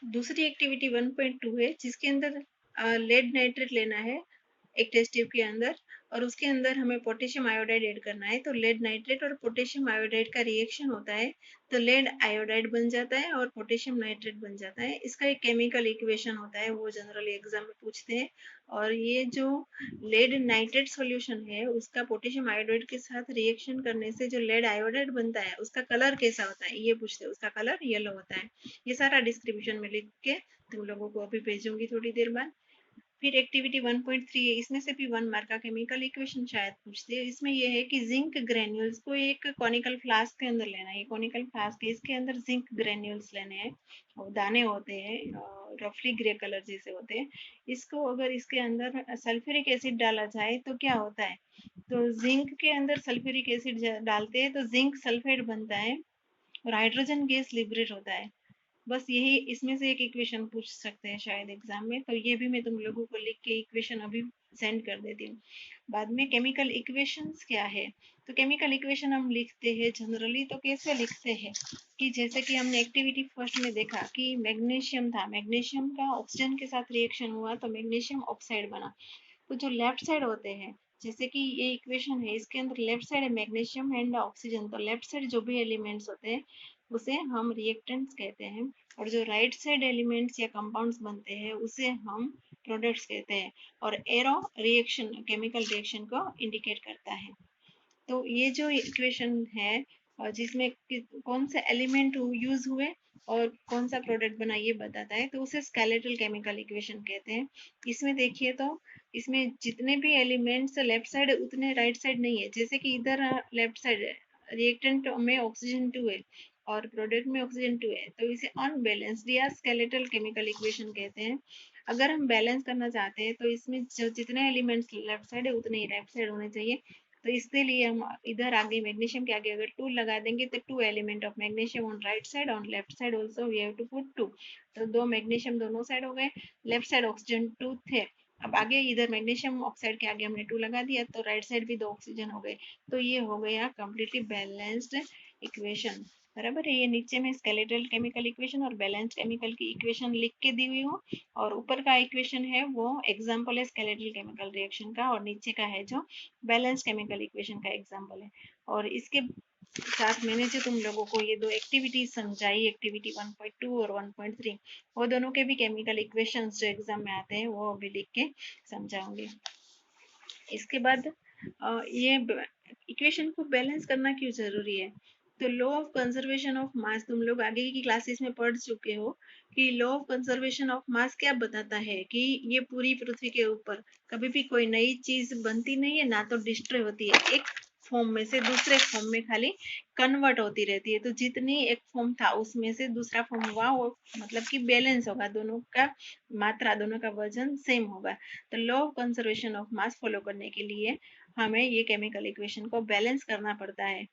दूसरी एक्टिविटी 1.2 है जिसके अंदर लेड नाइट्रेट लेना है एक टेस्ट ट्यूब के अंदर, और उसके अंदर हमें पोटेशियम आयोडाइड ऐड करना है। तो लेड नाइट्रेट और पोटेशियम आयोडाइड का रिएक्शन होता है तो लेड आयोडाइड बन जाता है और पोटेशियम नाइट्रेट बन जाता है। इसका एक केमिकल इक्वेशन होता है, वो जनरली एग्जाम में पूछते हैं। और ये जो लेड नाइट्रेट सॉल्यूशन है उसका पोटेशियम आयोडाइड के साथ रिएक्शन करने से जो लेड आयोडाइड बनता है उसका कलर कैसा होता है ये पूछते हैं। उसका कलर येलो होता है। ये सारा डिस्क्रिप्शन में लिख के तुम लोगों को अभी भेजूंगी थोड़ी देर बाद। फिर एक्टिविटी 1.3 है, इसमें से भी 1 मार्क का केमिकल इक्वेशन शायद पूछते हैं। इसमें यह है कि जिंक ग्रेन्यूल्स को एक कॉनिकल फ्लास्क के अंदर लेना है। ये कॉनिकल फ्लास्क है, इसके अंदर जिंक ग्रेन्यूल्स लेने हैं और दाने होते हैं रफली ग्रे कलर जैसे होते हैं। इसको अगर इसके अंदर सल्फ्यूरिक एसिड डाला जाए तो क्या होता है, तो जिंक के अंदर सल्फ्यूरिक एसिड डालते हैं तो जिंक सल्फेट बनता है और हाइड्रोजन गैस लिबरेट होता है। बस यही इसमें से एक इक्वेशन पूछ सकते हैं शायद एग्जाम में, तो ये भी मैं तुम लोगों को लिख के इक्वेशन अभी सेंड कर देती हूँ। बाद में केमिकल इक्वेशंस क्या है, तो केमिकल इक्वेशन हम लिखते हैं जनरली तो कैसे लिखते हैं कि जैसे कि हमने एक्टिविटी फर्स्ट में देखा कि मैग्नीशियम था, मैग्नीशियम का ऑक्सीजन के साथ रिएक्शन हुआ तो मैग्नीशियम ऑक्साइड बना। तो जो लेफ्ट साइड होते हैं, जैसे कि ये इक्वेशन है इसके अंदर लेफ्ट साइड है मैग्नीशियम एंड ऑक्सीजन, तो लेफ्ट साइड जो भी एलिमेंट्स होते हैं उसे हम रिएक्टेंट्स कहते हैं, और जो राइट साइड एलिमेंट्स या कंपाउंड्स बनते हैं उसे हम प्रोडक्ट्स कहते हैं। और एरो रिएक्शन केमिकल रिएक्शन को इंडिकेट करता है। तो ये जो इक्वेशन है जिसमें कौन से एलिमेंट यूज हुए और कौन सा प्रोडक्ट बना ये बताता है, तो उसे स्केलेटल केमिकल इक्वेशन कहते हैं। इसमें देखिए तो इसमें जितने भी एलिमेंट्स लेफ्ट साइड उतने राइट साइड नहीं है। जैसे कि इधर लेफ्ट साइड रिएक्टेंट में ऑक्सीजन 2 है और प्रोडक्ट में ऑक्सीजन 2 है, तो इसे अनबैलेंस्ड या स्केलेटल केमिकल इक्वेशन कहते हैं। अगर हम बैलेंस करना चाहते हैं तो इसमें जो जितने एलिमेंट्स लेफ्ट साइड है उतने ही राइट साइड होने चाहिए। तो इसके लिए हम इधर आगे मैग्नीशियम के आगे अगर 2 लगा देंगे तो 2 element of magnesium on right side, on left side also we have to put 2। तो 2 मैग्नीशियम दोनों साइड हो गए, लेफ्ट साइड ऑक्सीजन 2 थे। अब आगे इधर मैग्नीशियम ऑक्साइड के आगे हमने 2 लगा दिया तो राइट साइड भी 2 ऑक्सीजन हो गए। तो ये हो गया कंप्लीटली बैलेंस्ड इक्वेशन। बराबर है। ये नीचे में स्केलेटल केमिकल इक्वेशन और बैलेंस्ड केमिकल की इक्वेशन लिख के दी हुई हूँ, और ऊपर का इक्वेशन है वो एग्जाम्पल है स्केलेटल केमिकल रिएक्शन का, और नीचे का है जो बैलेंस केमिकल इक्वेशन का एग्जाम्पल है। और इसके साथ मैंने जो तुम लोगों को ये दो एक्टिविटी समझाई, एक्टिविटी 1.2 और 1.3, वो दोनों के भी केमिकल इक्वेशंस जो एग्जाम में आते हैं वो अभी लिख के समझाऊंगी। इसके बाद ये इक्वेशन को बैलेंस करना क्यों जरूरी है, तो law of conservation of mass तुम लोग आगे की क्लासेस में पढ़ चुके हो कि law of conservation of mass क्या बताता है कि ये पूरी पृथ्वी के ऊपर कभी भी कोई नई चीज बनती नहीं है ना तो डिस्ट्रॉय होती है, एक फॉर्म में से दूसरे फॉर्म में खाली कन्वर्ट होती रहती है। तो जितनी एक फॉर्म था उसमें से दूसरा फॉर्म हुआ वो मतलब कि बैलेंस होगा, दोनों का मात्रा दोनों का वजन सेम होगा। तो law of conservation of mass follow करने के लिए हमें ये केमिकल इक्वेशन को बैलेंस करना पड़ता है।